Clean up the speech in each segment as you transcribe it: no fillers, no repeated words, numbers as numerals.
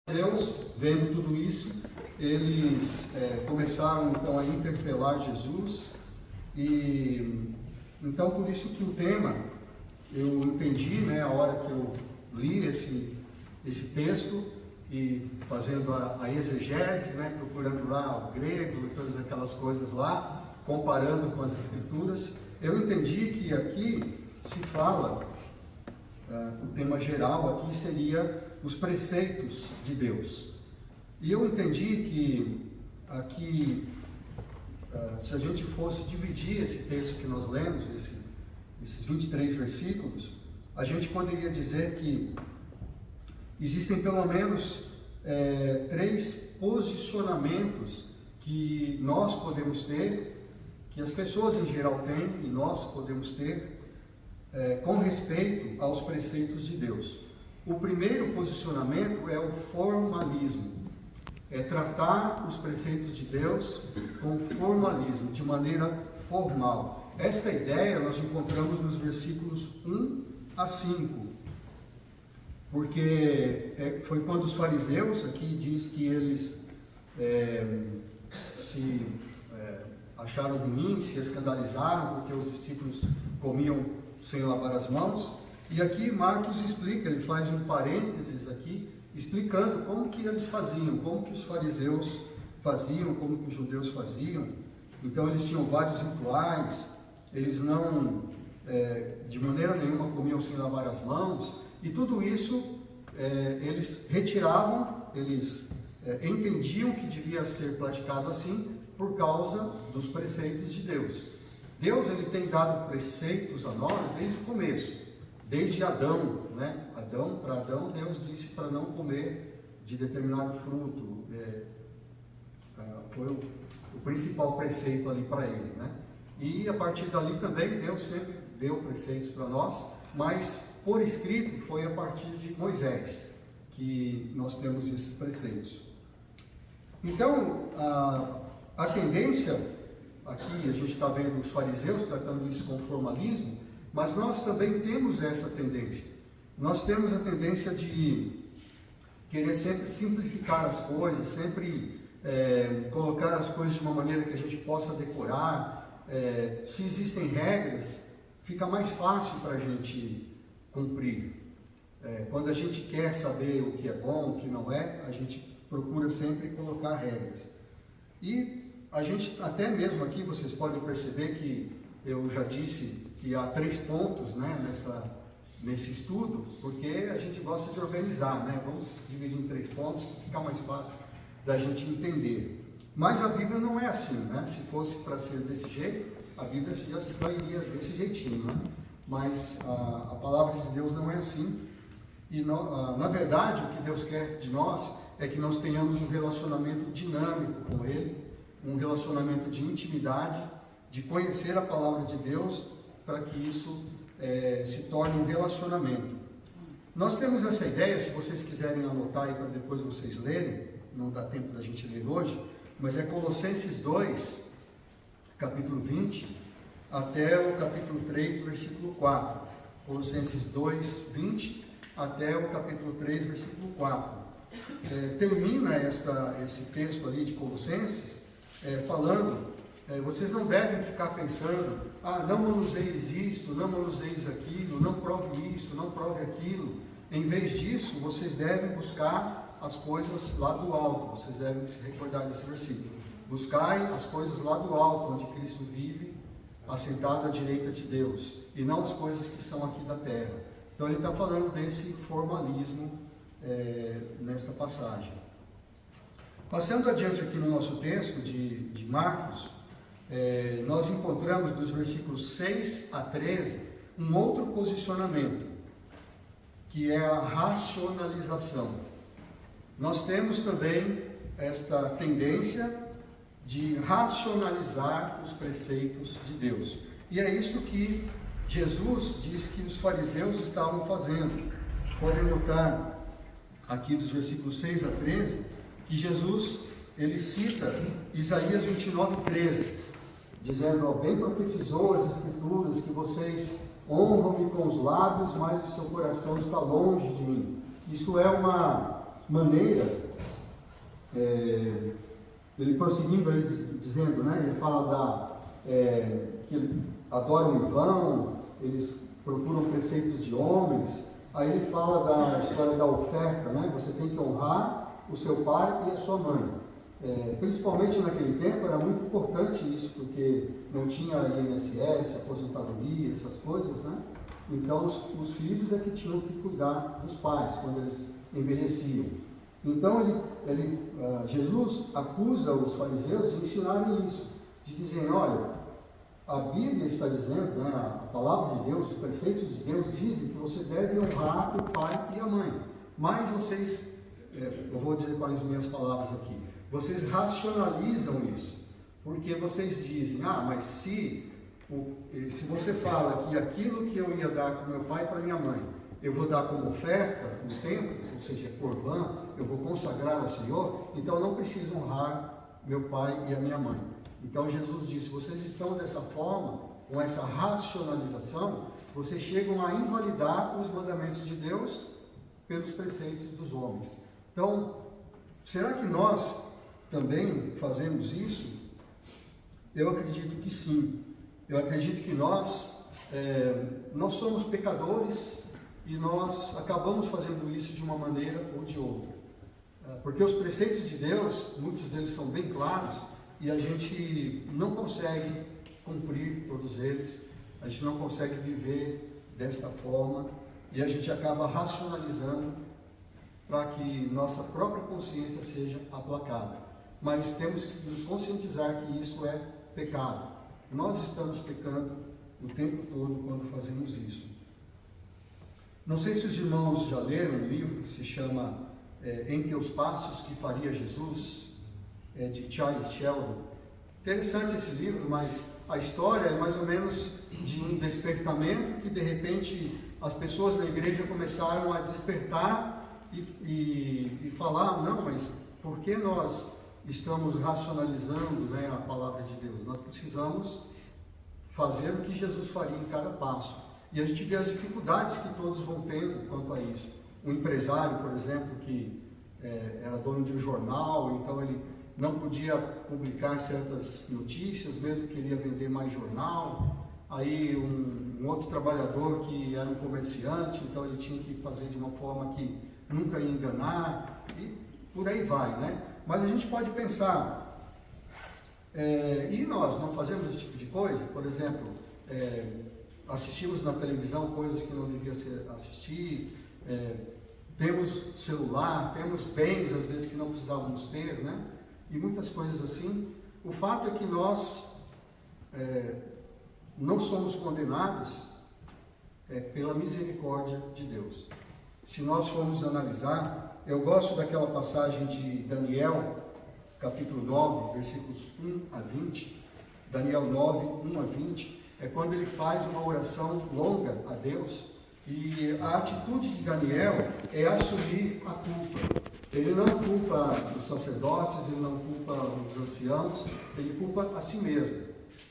Deus, vendo tudo isso, eles começaram então a interpelar Jesus, e então por isso que o tema, eu entendi, a hora que eu li esse texto, e fazendo a exegese, procurando lá o grego e todas aquelas coisas lá, comparando com as escrituras, eu entendi que aqui se fala, o tema geral aqui seria os preceitos de Deus. E eu entendi que aqui, se a gente fosse dividir esse texto que nós lemos, esses 23 versículos, a gente poderia dizer que existem pelo menos 3 posicionamentos que nós podemos ter, que as pessoas em geral têm e nós podemos ter, com respeito aos preceitos de Deus. O primeiro posicionamento é o formalismo, é tratar os preceitos de Deus com formalismo, de maneira formal. Esta ideia nós encontramos nos versículos 1 a 5, porque foi quando os fariseus, aqui diz que eles se acharam ruins, se escandalizaram porque os discípulos comiam sem lavar as mãos. E aqui Marcos explica, ele faz um parênteses aqui, explicando como que eles faziam, como que os fariseus faziam, como que os judeus faziam. Então eles tinham vários rituais, eles não, de maneira nenhuma, comiam sem lavar as mãos, e tudo isso eles retiravam, eles entendiam que devia ser praticado assim, por causa dos preceitos de Deus. Deus, ele tem dado preceitos a nós desde o começo. Desde Adão, para Adão, Deus disse para não comer de determinado fruto. Foi o principal preceito ali para ele, E a partir dali também Deus sempre deu preceitos para nós, mas por escrito foi a partir de Moisés que nós temos esses preceitos. Então, a tendência, aqui a gente está vendo os fariseus tratando isso com formalismo, mas nós também temos essa tendência. Nós temos a tendência de querer sempre simplificar as coisas, sempre colocar as coisas de uma maneira que a gente possa decorar. Se existem regras, fica mais fácil para a gente cumprir. Quando a gente quer saber o que é bom, o que não é, a gente procura sempre colocar regras. E a gente, até mesmo aqui, vocês podem perceber que eu já disse que há 3 pontos nesse estudo, porque a gente gosta de organizar, Vamos dividir em 3 pontos, fica mais fácil da gente entender. Mas a Bíblia não é assim, Se fosse para ser desse jeito, a Bíblia já sairia desse jeitinho, Mas a palavra de Deus não é assim. E na verdade, o que Deus quer de nós é que nós tenhamos um relacionamento dinâmico com Ele, um relacionamento de intimidade, de conhecer a palavra de Deus, para que isso se torne um relacionamento. Nós temos essa ideia, se vocês quiserem anotar aí para depois vocês lerem, não dá tempo da gente ler hoje, mas é Colossenses 2, capítulo 20, até o capítulo 3, versículo 4. Colossenses 2, 20, até o capítulo 3, versículo 4. Termina esse texto ali de Colossenses falando: vocês não devem ficar pensando, não manuseis isto, não manuseis aquilo, não prove isso, não prove aquilo. Em vez disso, vocês devem buscar as coisas lá do alto. Vocês devem se recordar desse versículo. Buscai as coisas lá do alto, onde Cristo vive, assentado à direita de Deus, e não as coisas que são aqui da terra. Então ele está falando desse formalismo nessa passagem. Passando adiante aqui no nosso texto de Marcos, nós encontramos dos versículos 6 a 13 um outro posicionamento, que é a racionalização. Nós temos também esta tendência de racionalizar os preceitos de Deus. E é isso que Jesus diz que os fariseus estavam fazendo. Podem notar aqui dos versículos 6 a 13, que Jesus, ele cita Isaías 29, 13, dizendo: bem profetizou as Escrituras que vocês honram-me com os lábios, mas o seu coração está longe de mim. Isto é uma maneira, ele prosseguindo aí dizendo, né, ele fala que eles adoram em vão, eles procuram preceitos de homens. Aí ele fala da história da oferta, né? Você tem que honrar o seu pai e a sua mãe. Principalmente naquele tempo era muito importante isso, porque não tinha INSS, aposentadoria, essas coisas, né? Então os filhos é que tinham que cuidar dos pais quando eles envelheciam. Então Jesus acusa os fariseus de ensinarem isso, de dizerem, olha, a Bíblia está dizendo, né, a palavra de Deus, os preceitos de Deus dizem que você deve honrar o pai e a mãe. Mas vocês, eu vou dizer com as minhas palavras aqui, vocês racionalizam isso, porque vocês dizem, mas se você fala que aquilo que eu ia dar para meu pai e para minha mãe, eu vou dar como oferta no templo, ou seja, corbã, eu vou consagrar ao Senhor, então não preciso honrar meu pai e a minha mãe. Então Jesus disse, vocês estão dessa forma, com essa racionalização, vocês chegam a invalidar os mandamentos de Deus pelos preceitos dos homens. Então, será que nós também fazemos isso? Eu acredito que sim. Eu acredito que nós somos pecadores e nós acabamos fazendo isso de uma maneira ou de outra. Porque os preceitos de Deus, muitos deles são bem claros, e a gente não consegue cumprir todos eles, a gente não consegue viver desta forma, e a gente acaba racionalizando para que nossa própria consciência seja aplacada. Mas temos que nos conscientizar que isso é pecado. Nós estamos pecando o tempo todo quando fazemos isso. Não sei se os irmãos já leram um livro que se chama Em Teus Passos que Faria Jesus, de Charles Sheldon. Interessante esse livro, mas a história é mais ou menos de um despertamento que de repente as pessoas da igreja começaram a despertar e falar, não, mas por que nós estamos racionalizando, né, a palavra de Deus? Nós precisamos fazer o que Jesus faria em cada passo. E a gente vê as dificuldades que todos vão tendo quanto a isso. Um empresário, por exemplo, que era dono de um jornal, então ele não podia publicar certas notícias, mesmo que queria vender mais jornal. Aí um outro trabalhador que era um comerciante, então ele tinha que fazer de uma forma que nunca ia enganar, e por aí vai, né? Mas a gente pode pensar, e nós não fazemos esse tipo de coisa? Por exemplo, assistimos na televisão coisas que não devia assistir, temos celular, temos bens às vezes que não precisávamos ter, né? E muitas coisas assim. O fato é que nós não somos condenados pela misericórdia de Deus. Se nós formos analisar, eu gosto daquela passagem de Daniel, capítulo 9, versículos 1 a 20, Daniel 9, 1 a 20, é quando ele faz uma oração longa a Deus, e a atitude de Daniel é assumir a culpa. Ele não culpa os sacerdotes, ele não culpa os anciãos, ele culpa a si mesmo,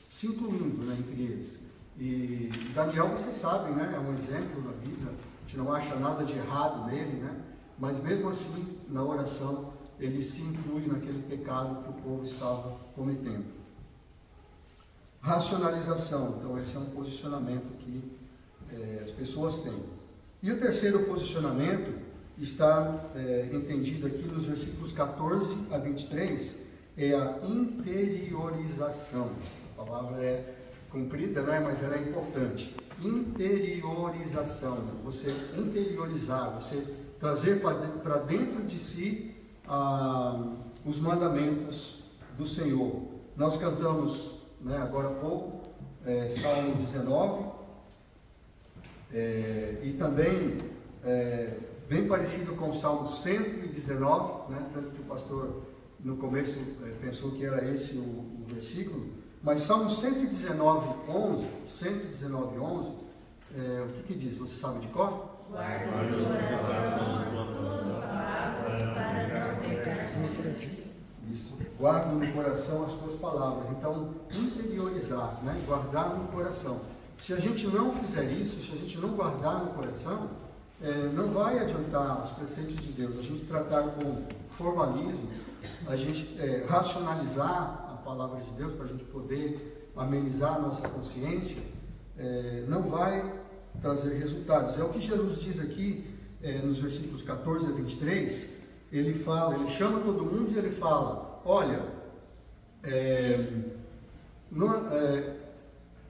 se incluindo, né, entre eles. E Daniel, vocês sabem, né, é um exemplo na Bíblia, a gente não acha nada de errado nele, né, mas mesmo assim, na oração, ele se inclui naquele pecado que o povo estava cometendo. Racionalização, então esse é um posicionamento que as pessoas têm. E o terceiro posicionamento está entendido aqui nos versículos 14 a 23, é a interiorização. A palavra é comprida, né? Mas ela é importante. Interiorização, você interiorizar, você trazer para dentro de si os mandamentos do Senhor. Nós cantamos, né, agora há pouco, Salmo 19, e também bem parecido com o Salmo 119, né? Tanto que o pastor no começo pensou que era esse o versículo, mas Salmo 119, 11, o que diz? Você sabe de cor? Guarda no coração as tuas palavras para não pecar contra ti. Isso, guarda no coração as tuas palavras. Então, interiorizar, né? Guardar no coração. Se a gente não fizer isso, se a gente não guardar no coração, não vai adiantar os preceitos de Deus, a gente tratar com formalismo, a gente racionalizar a palavra de Deus para a gente poder amenizar a nossa consciência, não vai trazer resultados. É o que Jesus diz aqui nos versículos 14 a 23, ele chama todo mundo e ele fala, olha,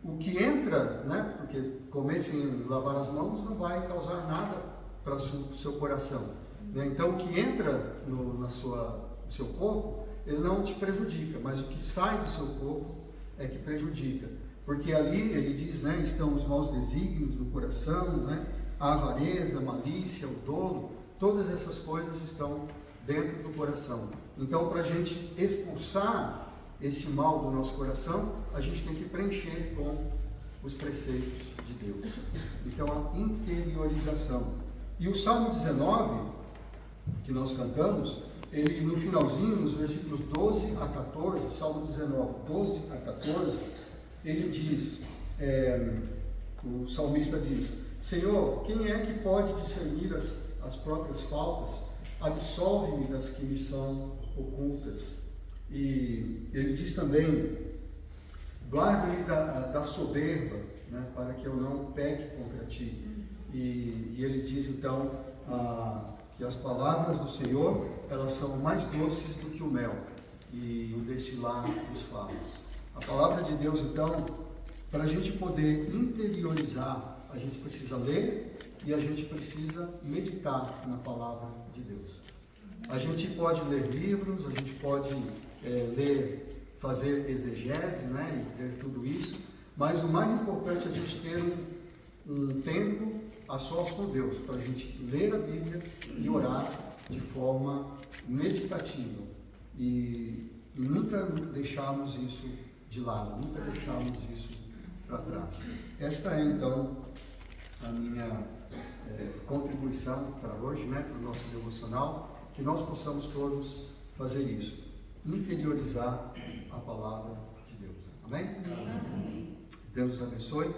o que entra, né, porque comer sem lavar as mãos não vai causar nada para o seu coração, né? Então o que entra no seu corpo, ele não te prejudica, mas o que sai do seu corpo é que prejudica, porque ali ele diz, né, estão os maus desígnios no coração, né, a avareza, a malícia, o dolo, todas essas coisas estão dentro do coração. Então, para a gente expulsar esse mal do nosso coração, a gente tem que preencher com os preceitos de Deus. Então, a interiorização. E o Salmo 19, que nós cantamos, ele no finalzinho, nos versículos 12 a 14, Salmo 19, 12 a 14, ele diz, o salmista diz, Senhor, quem é que pode discernir as próprias faltas? Absolve-me das que me são ocultas. E ele diz também, guarda-me da soberba, né, para que eu não peque contra ti. E ele diz então que as palavras do Senhor, elas são mais doces do que o mel e o destilar dos favos. A palavra de Deus, então, para a gente poder interiorizar, a gente precisa ler e a gente precisa meditar na palavra de Deus. A gente pode ler livros, a gente pode fazer exegese, né, e ver tudo isso, mas o mais importante é a gente ter um tempo a sós com Deus, para a gente ler a Bíblia e orar de forma meditativa e nunca deixarmos isso de lado, nunca deixarmos isso para trás. Esta é então a minha contribuição para hoje, né, para o nosso devocional, que nós possamos todos fazer isso, interiorizar a palavra de Deus. Amém? Amém. Deus os abençoe.